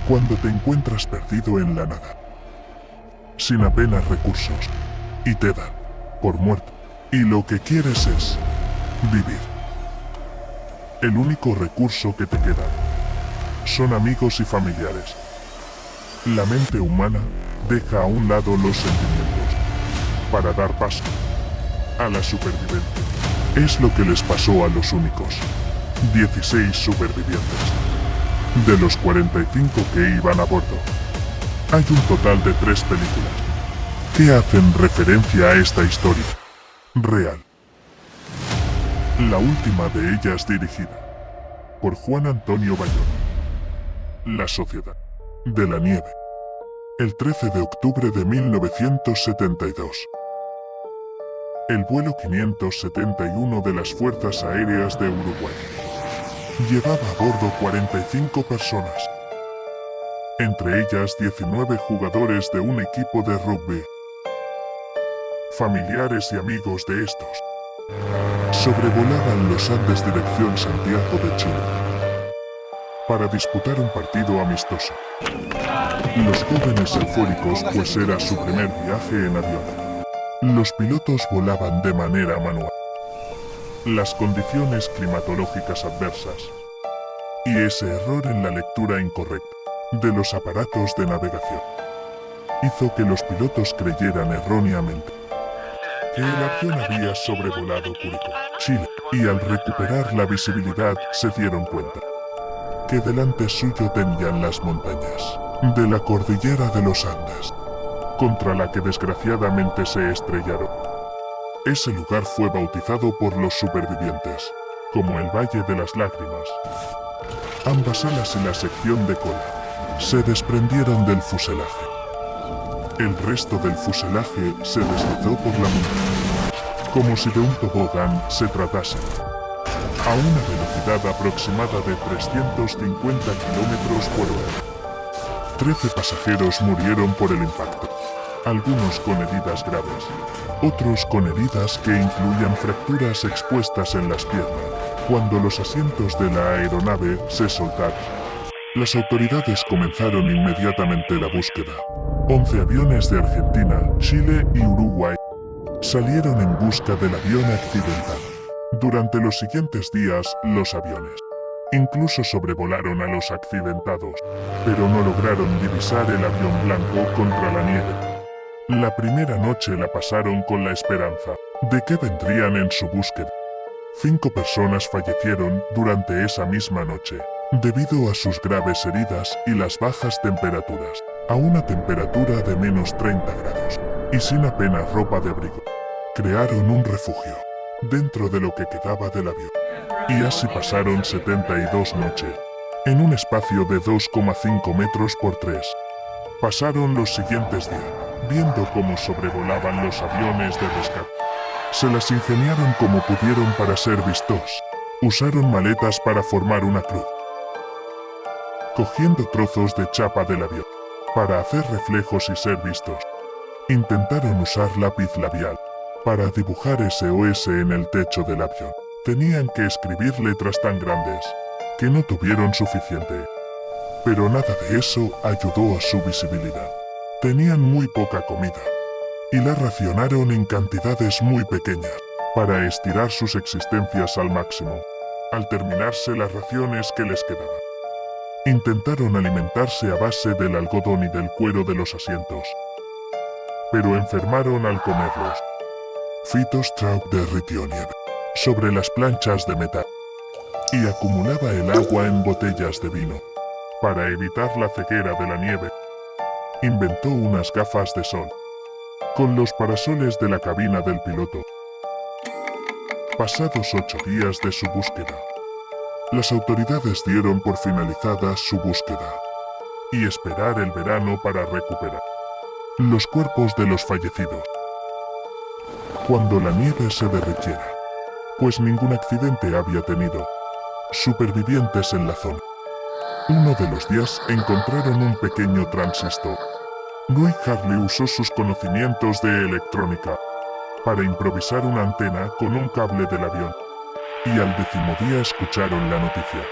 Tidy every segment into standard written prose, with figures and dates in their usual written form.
Cuando te encuentras perdido en la nada, sin apenas recursos, y te dan por muerto, y lo que quieres es vivir. El único recurso que te queda son amigos y familiares. La mente humana deja a un lado los sentimientos para dar paso a la supervivencia. Es lo que les pasó a los únicos 16 supervivientes de los 45 que iban a bordo. Hay un total de 3 películas que hacen referencia a esta historia real. La última de ellas dirigida por Juan Antonio Bayona. La Sociedad de la Nieve. El 13 de octubre de 1972. El vuelo 571 de las Fuerzas Aéreas de Uruguay llevaba a bordo 45 personas, entre ellas 19 jugadores de un equipo de rugby. Familiares y amigos de estos sobrevolaban los Andes dirección Santiago de Chile para disputar un partido amistoso. Los jóvenes eufóricos, pues era su primer viaje en avión. Los pilotos volaban de manera manual. Las condiciones climatológicas adversas y ese error en la lectura incorrecta de los aparatos de navegación hizo que los pilotos creyeran erróneamente que el avión había sobrevolado Curicó, Chile, y al recuperar la visibilidad se dieron cuenta que delante suyo tenían las montañas de la cordillera de los Andes, contra la que desgraciadamente se estrellaron. Ese lugar fue bautizado por los supervivientes como el Valle de las Lágrimas. Ambas alas y la sección de cola se desprendieron del fuselaje. El resto del fuselaje se deslizó por la montaña, como si de un tobogán se tratase, a una velocidad aproximada de 350 km por hora. 13 pasajeros murieron por el impacto, algunos con heridas graves, otros con heridas que incluían fracturas expuestas en las piernas. Cuando los asientos de la aeronave se soltaron, las autoridades comenzaron inmediatamente la búsqueda. 11 aviones de Argentina, Chile y Uruguay salieron en busca del avión accidentado. Durante los siguientes días, los aviones incluso sobrevolaron a los accidentados, pero no lograron divisar el avión blanco contra la nieve. La primera noche la pasaron con la esperanza de que vendrían en su búsqueda. 5 personas fallecieron durante esa misma noche, debido a sus graves heridas y las bajas temperaturas, a una temperatura de menos 30 grados, y sin apenas ropa de abrigo. Crearon un refugio dentro de lo que quedaba del avión, y así pasaron 72 noches, en un espacio de 2,5 metros por 3. Pasaron los siguientes días, viendo cómo sobrevolaban los aviones de rescate. Se las ingeniaron como pudieron para ser vistos. Usaron maletas para formar una cruz, cogiendo trozos de chapa del avión para hacer reflejos y ser vistos. Intentaron usar lápiz labial para dibujar SOS en el techo del avión. Tenían que escribir letras tan grandes que no tuvieron suficiente. Pero nada de eso ayudó a su visibilidad. Tenían muy poca comida y la racionaron en cantidades muy pequeñas para estirar sus existencias al máximo. Al terminarse las raciones que les quedaban, intentaron alimentarse a base del algodón y del cuero de los asientos, pero enfermaron al comerlos. Fito Straub derritió nieve sobre las planchas de metal y acumulaba el agua en botellas de vino. Para evitar la ceguera de la nieve, inventó unas gafas de sol con los parasoles de la cabina del piloto. Pasados 8 días de su búsqueda, las autoridades dieron por finalizada su búsqueda y esperar el verano para recuperar los cuerpos de los fallecidos. Cuando la nieve se derritiera, pues ningún accidente había tenido supervivientes en la zona. Uno de los días encontraron un pequeño transistor. Louis Harley usó sus conocimientos de electrónica para improvisar una antena con un cable del avión, y al 10º día escucharon la noticia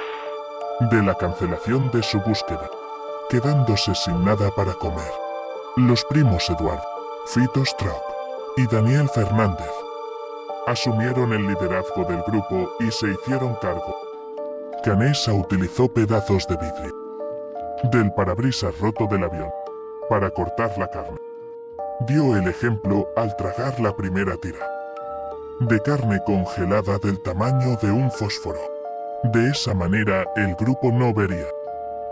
de la cancelación de su búsqueda. quedándose sin nada para comer. Los primos Eduardo, Fito Strock y Daniel Fernández asumieron el liderazgo del grupo y se hicieron cargo. Canessa utilizó pedazos de vidrio del parabrisas roto del avión para cortar la carne. Dio el ejemplo al tragar la primera tira de carne congelada del tamaño de un fósforo. De esa manera el grupo no vería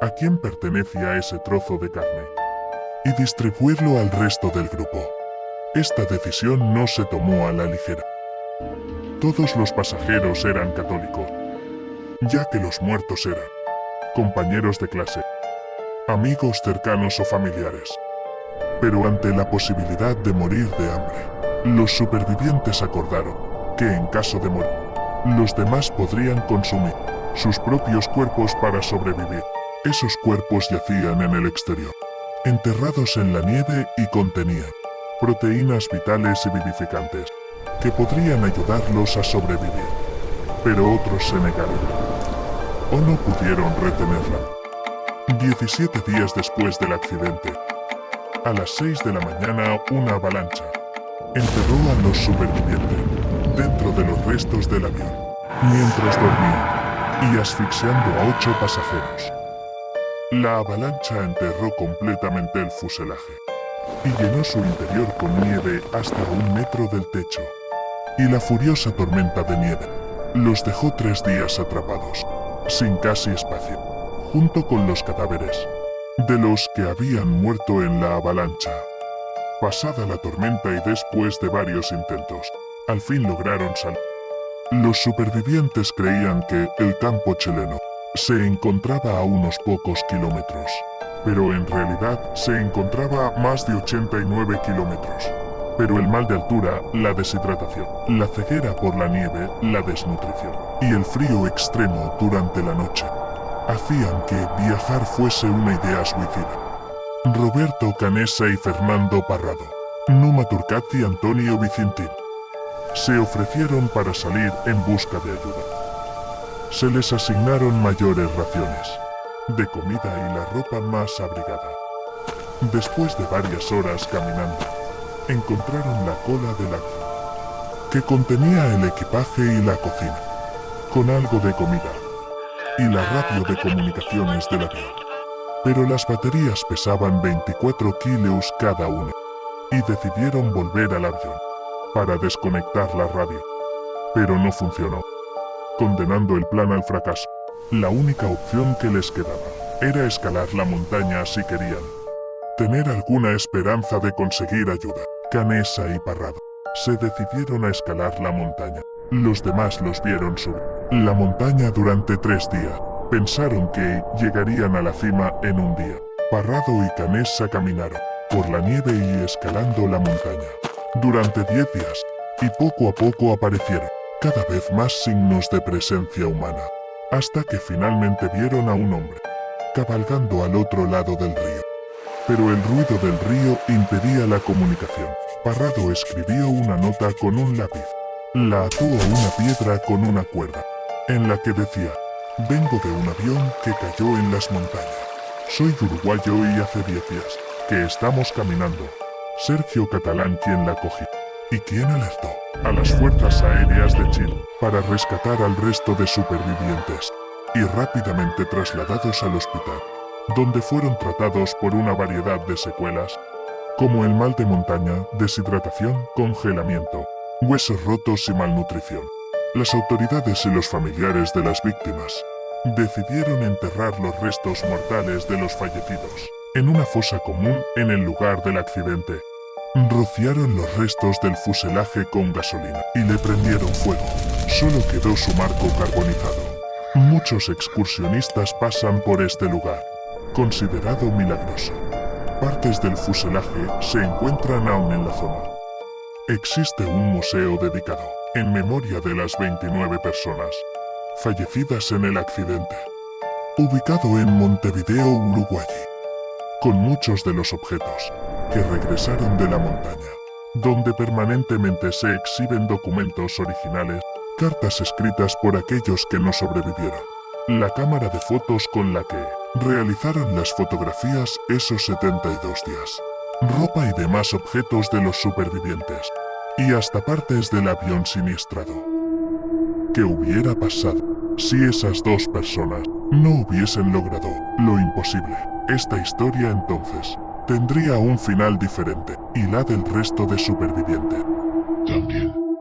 a quién pertenecía ese trozo de carne y distribuirlo al resto del grupo. Esta decisión no se tomó a la ligera. Todos los pasajeros eran católicos, ya que los muertos eran compañeros de clase, amigos cercanos o familiares. Pero ante la posibilidad de morir de hambre, los supervivientes acordaron que en caso de morir, los demás podrían consumir sus propios cuerpos para sobrevivir. Esos cuerpos yacían en el exterior, enterrados en la nieve y contenían proteínas vitales y vivificantes que podrían ayudarlos a sobrevivir. Pero otros se negaron o no pudieron retenerla. 17 días después del accidente, a las 6 de la mañana, una avalancha enterró a los supervivientes dentro de los restos del avión, mientras dormían y asfixiando a 8 pasajeros. La avalancha enterró completamente el fuselaje y llenó su interior con nieve hasta 1 metro del techo. Y la furiosa tormenta de nieve los dejó 3 días atrapados, sin casi espacio, junto con los cadáveres de los que habían muerto en la avalancha. Pasada la tormenta y después de varios intentos, al fin lograron salir. Los supervivientes creían que el campo chileno se encontraba a unos pocos kilómetros, pero en realidad se encontraba a más de 89 kilómetros. Pero el mal de altura, la deshidratación, la ceguera por la nieve, la desnutrición y el frío extremo durante la noche hacían que viajar fuese una idea suicida. Roberto Canessa y Fernando Parrado, Numa Turcati y Antonio Vicentín se ofrecieron para salir en busca de ayuda. Se les asignaron mayores raciones de comida y la ropa más abrigada. Después de varias horas caminando, encontraron la cola del avión, que contenía el equipaje y la cocina, con algo de comida, y la radio de comunicaciones del avión. Pero las baterías pesaban 24 kilos cada una, y decidieron volver al avión para desconectar la radio. Pero no funcionó, condenando el plan al fracaso. La única opción que les quedaba era escalar la montaña si querían tener alguna esperanza de conseguir ayuda. Canessa y Parrado se decidieron a escalar la montaña. Los demás los vieron subir la montaña durante 3 días. Pensaron que llegarían a la cima en un día. Parrado y Canessa caminaron por la nieve y escalando la montaña durante 10 días, y poco a poco aparecieron cada vez más signos de presencia humana, hasta que finalmente vieron a un hombre cabalgando al otro lado del río. Pero el ruido del río impedía la comunicación. Parrado escribió una nota con un lápiz. La ató a una piedra con una cuerda, en la que decía: vengo de un avión que cayó en las montañas. Soy uruguayo y hace 10 días que estamos caminando. Sergio Catalán quien la cogió y quien alertó a las fuerzas aéreas de Chile para rescatar al resto de supervivientes y rápidamente trasladados al hospital, donde fueron tratados por una variedad de secuelas, como el mal de montaña, deshidratación, congelamiento, huesos rotos y malnutrición. Las autoridades y los familiares de las víctimas decidieron enterrar los restos mortales de los fallecidos en una fosa común en el lugar del accidente. Rociaron los restos del fuselaje con gasolina y le prendieron fuego. Solo quedó su marco carbonizado. Muchos excursionistas pasan por este lugar, considerado milagroso. Partes del fuselaje se encuentran aún en la zona. Existe un museo dedicado en memoria de las 29 personas fallecidas en el accidente, ubicado en Montevideo, Uruguay, con muchos de los objetos que regresaron de la montaña, donde permanentemente se exhiben documentos originales, cartas escritas por aquellos que no sobrevivieron, la cámara de fotos con la que Realizaron las fotografías esos 72 días. Ropa y demás objetos de los supervivientes. Y hasta partes del avión siniestrado. ¿Qué hubiera pasado si esas dos personas no hubiesen logrado lo imposible? Esta historia entonces tendría un final diferente, y la del resto de supervivientes también.